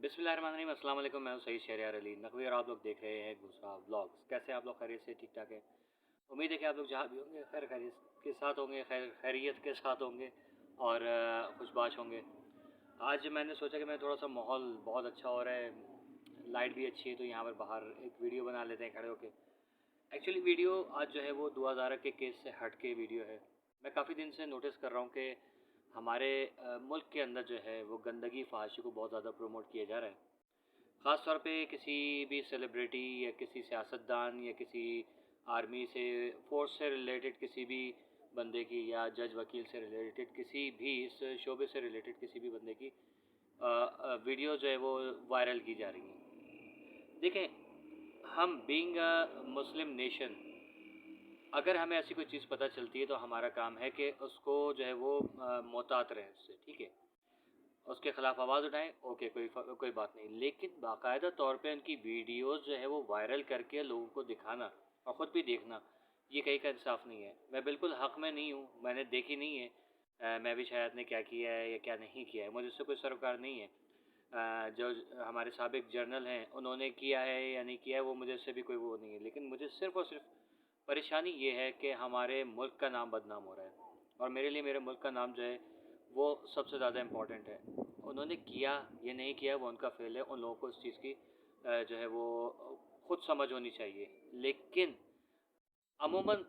बिस्मिल्लाहिर्रहमानिर्रहीम, अस्सलाम वालेकुम। मैं हूं सईद शहरयार अली नकवी और आप लोग देख रहे हैं गुस्सा व्लॉग्स। कैसे हैं आप लोग? खैरियत से? ठीक ठाक है। उम्मीद है कि आप लोग जहाँ भी होंगे खैर खैरियत के साथ होंगे, खैरियत के साथ होंगे और खुशबाश होंगे। आज मैंने सोचा कि मैं थोड़ा सा माहौल बहुत अच्छा हो रहा है, लाइट भी अच्छी है, तो यहाँ पर बाहर एक वीडियो बना लेते हैं खड़े होके। एक्चुअली वीडियो आज जो है वो दुआ के केस से हट के वीडियो है। मैं काफ़ी दिन से नोटिस कर रहा हूँ कि हमारे मुल्क के अंदर जो है वो गंदगी फहाशी को बहुत ज़्यादा प्रमोट किया जा रहा है। ख़ास तौर पे किसी भी सेलिब्रिटी या किसी सियासतदान या किसी आर्मी से फोर्स से रिलेटेड किसी भी बंदे की, या जज वकील से रिलेटेड किसी भी इस शोबे से रिलेटेड किसी भी बंदे की वीडियो जो है वो वायरल की जा रही है। देखें, हम बीइंग अ मुस्लिम नेशन, अगर हमें ऐसी कोई चीज़ पता चलती है तो हमारा काम है कि उसको जो है वो मोहतात रहें उससे, ठीक है। उसके ख़िलाफ़ आवाज़ उठाएं, ओके, कोई बात नहीं, लेकिन बाकायदा तौर पे उनकी वीडियोज़ जो है वो वायरल करके लोगों को दिखाना और ख़ुद भी देखना, ये कहीं का इंसाफ नहीं है। मैं बिल्कुल हक़ में नहीं हूँ, मैंने देखी नहीं है मैं भी शायद ने क्या किया है या क्या नहीं किया है, मुझे उससे कोई सरोकार नहीं है। जो हमारे साबिक़ जनरल हैं उन्होंने किया है या नहीं किया है, वो मुझे उससे भी कोई वो नहीं है, लेकिन मुझे सिर्फ़ और सिर्फ परेशानी ये है कि हमारे मुल्क का नाम बदनाम हो रहा है, और मेरे लिए मेरे मुल्क का नाम जो है वो सबसे ज़्यादा इम्पोर्टेंट है। उन्होंने किया या नहीं किया वो उनका फ़ेल है, उन लोगों को इस चीज़ की जो है वो खुद समझ होनी चाहिए। लेकिन अमूमन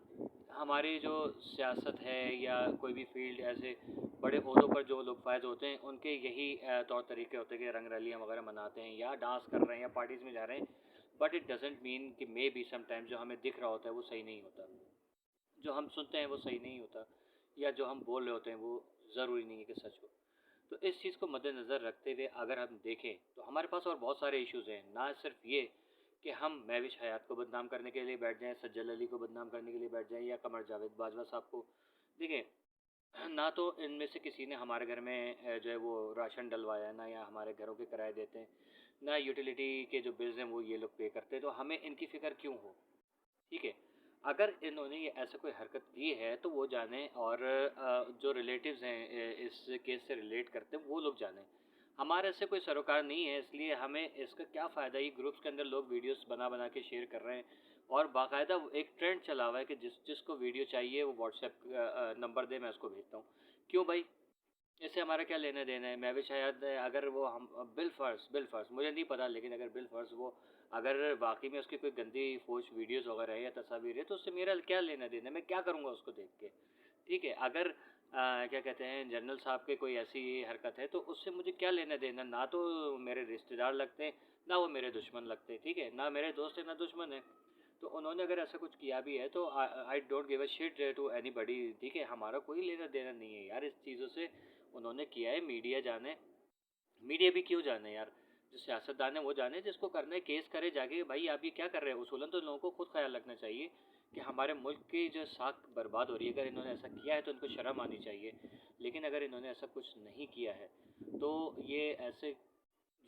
हमारी जो सियासत है या कोई भी फ़ील्ड, ऐसे बड़े ओहदों पर जो लोग फ़ायज़ होते हैं उनके यही तौर तरीके होते हैं कि रंग रलियाँ वगैरह मनाते हैं या डांस कर रहे हैं या पार्टीज़ में जा रहे हैं। बट इट डज़न्ट मीन कि मे बी समटाइम्स जो हमें दिख रहा होता है वो सही नहीं होता, जो हम सुनते हैं वो सही नहीं होता, या जो हम बोल रहे होते हैं वो ज़रूरी नहीं है कि सच हो। तो इस चीज़ को मद्देनज़र रखते हुए अगर हम देखें तो हमारे पास और बहुत सारे इश्यूज़ हैं। ना सिर्फ ये कि हम महविश हयात को बदनाम करने के लिए बैठ जाएँ, सज्जल अली को बदनाम करने के लिए बैठ जाएँ, या कमर जावेद बाजवा साहब को। देखिए, ना तो इनमें से किसी ने हमारे घर में जो है वो राशन डलवाया है, ना या हमारे घरों के किराए देते हैं, ना यूटिलिटी के जो बिल्स हैं वो ये लोग पे करते हैं, तो हमें इनकी फ़िक्र क्यों हो? ठीक है। अगर इन्होंने ये ऐसा कोई हरकत की है तो वो जाने, और जो रिलेटिव्स हैं इस केस से रिलेट करते हैं वो लोग जाने। हमारे इससे कोई सरोकार नहीं है, इसलिए हमें इसका क्या फ़ायदा। ये ग्रुप्स के अंदर लोग वीडियोस बना बना के शेयर कर रहे हैं, और बाकायदा एक ट्रेंड चला हुआ है कि जिसको वीडियो चाहिए वो व्हाट्सएप नंबर दे, मैं उसको भेजता हूँ। क्यों भाई? इससे हमारा क्या लेना देना है? मैं भी शायद, अगर वो हम बिल फ़र्ज़ मुझे नहीं पता, लेकिन अगर बिल फ़र्ज़ वो अगर वाक़ई में उसकी कोई गंदी फ़ोश वीडियोज़ वग़ैरह है या तस्वीर है, तो उससे मेरा क्या लेना देना है? मैं क्या करूँगा उसको देख के? ठीक है, अगर क्या कहते हैं, जनरल साहब की कोई ऐसी हरकत है तो उससे मुझे क्या लेना देना? ना तो मेरे रिश्तेदार लगते हैं, ना वो मेरे दुश्मन लगते हैं, ठीक है? ना मेरे दोस्त हैं, ना दुश्मन हैं। तो उन्होंने अगर ऐसा कुछ किया भी है तो I don't give a shit to anybody, ठीक है? हमारा कोई लेना देना नहीं है यार इस चीज़ों से। उन्होंने किया है, मीडिया जाने। मीडिया भी क्यों जाने यार? जो सियासतदान है वो जाने, जिसको करना है केस करे जाके, भाई आप ये क्या कर रहे हो? उसूलन तो लोगों को खुद ख्याल रखना चाहिए कि हमारे मुल्क की जो साख बर्बाद हो रही है, अगर इन्होंने ऐसा किया है तो इनको शर्म आनी चाहिए। लेकिन अगर इन्होंने ऐसा कुछ नहीं किया है तो ये ऐसे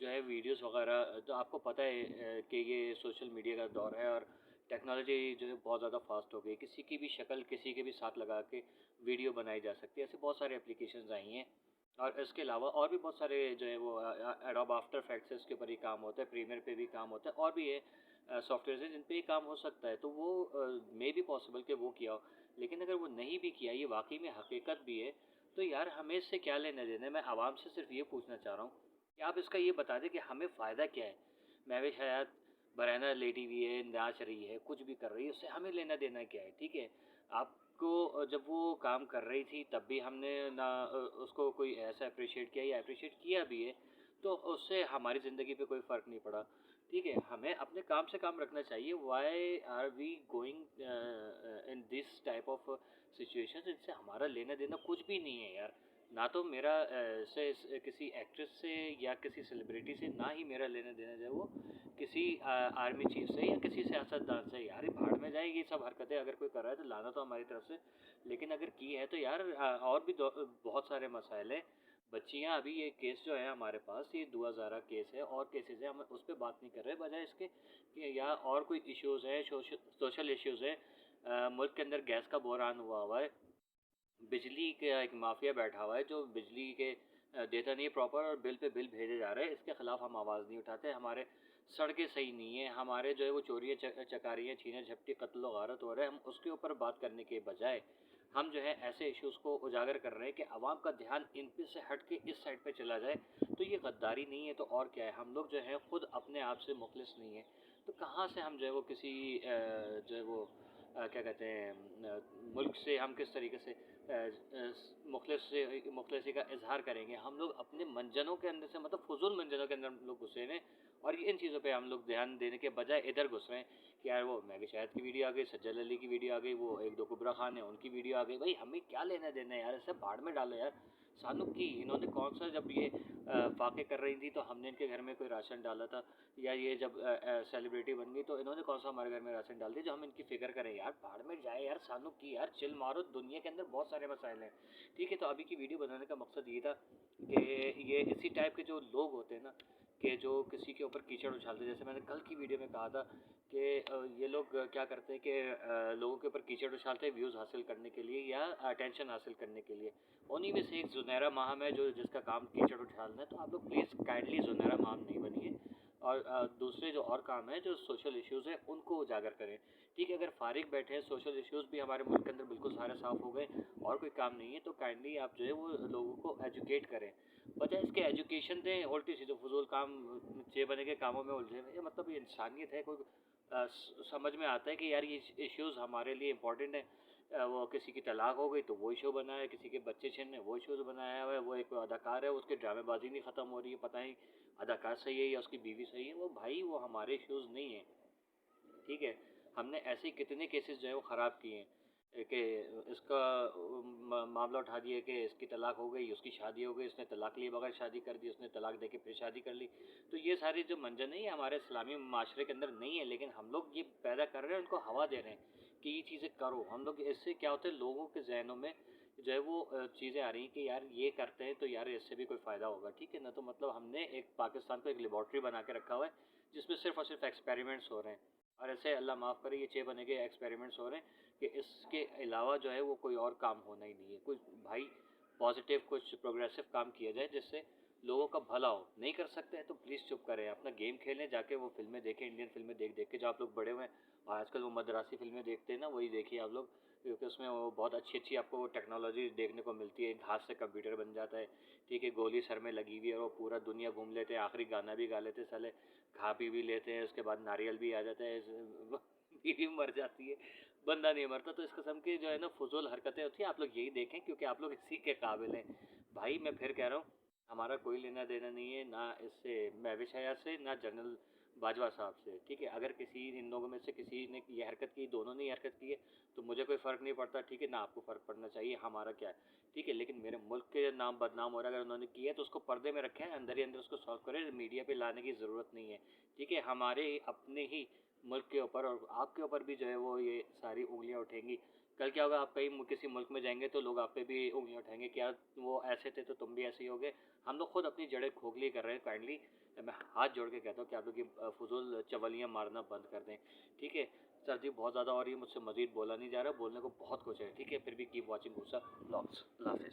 जो है वीडियोस वगैरह, तो आपको पता है कि ये सोशल मीडिया का दौर है, और टेक्नोलॉजी जो है बहुत ज़्यादा फास्ट हो गई। किसी की भी शक्ल किसी के भी साथ लगा के वीडियो बनाई जा सकती है। ऐसे बहुत सारे एप्लीकेशंस आई हैं, और इसके अलावा और भी बहुत सारे जो है वो एडोब आफ्टर इफेक्ट्स है, उसके ऊपर ही काम होता है, प्रीमियर पे भी काम होता है, और भी है सॉफ्टवेयर है जिन पे ही काम हो सकता है। तो वो मे बी पॉसिबल कि वो किया हो, लेकिन अगर वो नहीं भी किया, ये वाकई में हकीकत भी है, तो यार हमें इससे क्या लेना देना है? मैं आवाम से सिर्फ ये पूछना चाह रहा हूँ कि आप इसका ये बता दें कि हमें फ़ायदा क्या है? महविश हयात बरहना लेटी हुई है, नाच रही है, कुछ भी कर रही है, उससे हमें लेना देना क्या है? ठीक है? आपको जब वो काम कर रही थी तब भी हमने ना उसको कोई ऐसा एप्रिशिएट किया, या एप्रिशिएट किया भी है, तो उससे हमारी ज़िंदगी पे कोई फ़र्क नहीं पड़ा। ठीक है? हमें अपने काम से काम रखना चाहिए। Why are we going in this type of situations? इनसे हमारा लेना देना कुछ भी नहीं है यार। ना तो मेरा किसी एक्ट्रेस से या किसी सेलिब्रिटी से, ना ही मेरा लेना देना जो है वो किसी आर्मी चीफ से या किसी सियासतदान से। यार ये भाड़ में जाए ये सब हरकतें, अगर कोई कर रहा है तो लाना तो हमारी तरफ से, लेकिन अगर की है तो यार और भी बहुत सारे मसाइल हैं। बच्चियां, अभी ये केस जो है हमारे पास, ये दुआ ज़ारा केस है, और केसेस है, हम उस पर बात नहीं कर रहे, बजाय इसके कि या और कोई इश्यूज़ हैं, सोशल इश्यूज़ हैं। मुल्क के अंदर गैस का बहरान हुआ हुआ है, बिजली का एक माफिया बैठा हुआ है जो बिजली के देता नहीं है प्रॉपर और बिल पे बिल भेजे जा रहे हैं, इसके ख़िलाफ़ हम आवाज़ नहीं उठाते। हमारे सड़कें सही नहीं है, हमारे जो है वो चोरियाँ चकारियाँ, छीना झपटी, कत्ल गारत हो रहे हैं, हम उसके ऊपर बात करने के बजाय हम जो है ऐसे इश्यूज़ को उजागर कर रहे हैं कि आवाम का ध्यान इन पे से हट के इस साइड पे चला जाए। तो ये गद्दारी नहीं है तो और क्या है? हम लोग जो है खुद अपने आप से मुखलिस नहीं है, तो कहाँ से हम जो है वो किसी जो है वो क्या कहते हैं मुल्क से हम किस तरीके से मुखलिसी का इजहार करेंगे। हम लोग अपने मंजनों के अंदर से, मतलब फजूल मंजनों के अंदर हम लोग घुसे हैं और इन चीज़ों पे हम लोग ध्यान देने के बजाय इधर घुस रहे हैं कि यार वो महवी शाहिद की वीडियो आ गई, सज्जद अली की वीडियो आ गई, वो एक दो कुबरा खान है उनकी वीडियो आ गई। भाई हमें क्या लेना देना है यार, इसे भाड़ में डालो यार। सानुक की इन्होंने कौन सा, जब ये फाके कर रही थी तो हमने इनके घर में कोई राशन डाला था, या ये जब सेलिब्रिटी बन गई तो इन्होंने कौन सा हमारे घर में राशन डाल दिया जो हम इनकी फ़िक्र करें। यार भाड़ में जाए यार सानुक की, यार चिल मारो, दुनिया के अंदर बहुत सारे मसाइल हैं। ठीक है, तो अभी की वीडियो बनाने का मकसद ये था कि ये इसी टाइप के जो लोग होते हैं ना, कि जो किसी के ऊपर कीचड़ उछालते हैं, जैसे मैंने कल की वीडियो में कहा था कि ये लोग क्या करते हैं कि लोगों के ऊपर कीचड़ उछालते हैं व्यूज़ हासिल करने के लिए या अटेंशन हासिल करने के लिए। उन्हीं में से एक जुनैरा माहम है जो जिसका काम कीचड़ उछालना है। तो आप लोग प्लीज़ काइंडली जुनैरा माहम नहीं बनिए और दूसरे जो और काम है, जो सोशल इश्यूज़ हैं उनको उजागर करें। ठीक है, अगर फारिग बैठे हैं, सोशल इश्यूज़ भी हमारे मुल्क के अंदर बिल्कुल सारे साफ़ हो गए और कोई काम नहीं है, तो काइंडली आप जो है वो लोगों को एजुकेट करें। बजाय इसके एजुकेशन दें, उल्टी सीधे फजूल काम, चे बने के कामों में उलझे हुए। ये मतलब ये इंसानियत है कोई? समझ में आता है कि यार ये इश्यूज़ हमारे लिए इम्पोर्टेंट है। वो किसी की तलाक हो गई तो वो इशू बना है, किसी के बच्चे छीने वो इशूज़ बनाया हुआ है, वो एक अदाकार है उसकी ड्रामेबाजी नहीं ख़त्म हो रही है, पता नहीं अदाकार सही है या उसकी बीवी सही है। वो भाई वो हमारे इश्यूज़ नहीं है। ठीक है, हमने ऐसे कितने केसेस जो है वो ख़राब किए हैं कि इसका मामला उठा दिया कि इसकी तलाक हो गई, उसकी शादी हो गई, उसने तलाक लिए बगैर शादी कर दी, उसने तलाक दे के फिर शादी कर ली। तो ये सारी जो मंजर नहीं है हमारे इस्लामी माशरे के अंदर नहीं है, लेकिन हम लोग ये पैदा कर रहे हैं, उनको हवा दे रहे हैं कि ये चीज़ें करो। हम लोग इससे क्या होता है, लोगों के जहनों में जो है वो चीज़ें आ रही हैं कि यार ये करते हैं तो यार इससे भी कोई फ़ायदा होगा। ठीक है ना, तो मतलब हमने एक पाकिस्तान को एक लेबॉर्ट्री बना के रखा हुआ है जिसमें सिर्फ़ और सिर्फ एक्सपेरिमेंट्स हो रहे हैं। और ऐसे अल्लाह माफ़ करे ये 6 बने के एक्सपेरिमेंट्स हो रहे हैं कि इसके अलावा जो है वो कोई और काम होना ही नहीं है। कुछ भाई पॉजिटिव, कुछ प्रोग्रेसिव काम किया जाए जिससे लोगों का भला हो। नहीं कर सकते हैं तो प्लीज़ चुप करें, अपना गेम खेलें, जाके वो फ़िल्में देखें, इंडियन फ़िल्में देख देख के जो आप लोग बड़े हुए हैं। और आजकल वो मद्रासी फ़िल्में देखते हैं ना, वही देखिए आप लोग, क्योंकि उसमें वो बहुत अच्छी अच्छी आपको वो टेक्नोलॉजी देखने को मिलती है। घास से कंप्यूटर बन जाता है। ठीक है, गोली सर में लगी हुई है और वो पूरा दुनिया घूम लेते हैं, आखिरी गाना भी गा लेते हैं साले, खा पी भी लेते हैं, उसके बाद नारियल भी आ जाता है, बीवी मर जाती है, बंदा नहीं मरता। तो इस किस्म की जो है ना फजूल हरकतें होती हैं, आप लोग यही देखें क्योंकि आप लोग इसी के काबिल हैं। भाई मैं फिर कह रहा हूँ, हमारा कोई लेना देना नहीं है ना इससे, महविश हया से, ना जनरल बाजवा साहब से। ठीक है, अगर किसी इन लोगों में से किसी ने ये हरकत की, दोनों ने ये हरकत की है, तो मुझे कोई फ़र्क नहीं पड़ता। ठीक है ना, आपको फ़र्क पड़ना चाहिए, हमारा क्या है। ठीक है, लेकिन मेरे मुल्क के नाम बदनाम हो रहा है, अगर उन्होंने किया है तो उसको पर्दे में रखें, अंदर ही अंदर उसको सॉल्व करें, मीडिया पे लाने की ज़रूरत नहीं है। ठीक है, हमारे अपने ही मुल्क के ऊपर और आपके ऊपर भी जो है वो ये सारी उंगलियां उठेंगी। कल क्या होगा, आप कहीं किसी मुल्क में जाएंगे तो लोग आप पे भी उंगलियां उठाएंगे कि यार वो ऐसे थे तो तुम भी ऐसे ही होगे। हम लोग खुद अपनी जड़ें खोखली कर रहे हैं। काइंडली मैं हाथ जोड़ के कहता हूँ कि आप लोग ये फजूल चवलियाँ मारना बंद कर दें। ठीक है, सर्दी बहुत ज़्यादा हो रही है, मुझसे मज़ीद बोला नहीं जा रहा, बोलने को बहुत कुछ है। ठीक है, फिर भी कीप वॉचिंग गुस्सा ब्लॉग्स। अल्लाह हाफ़िज़।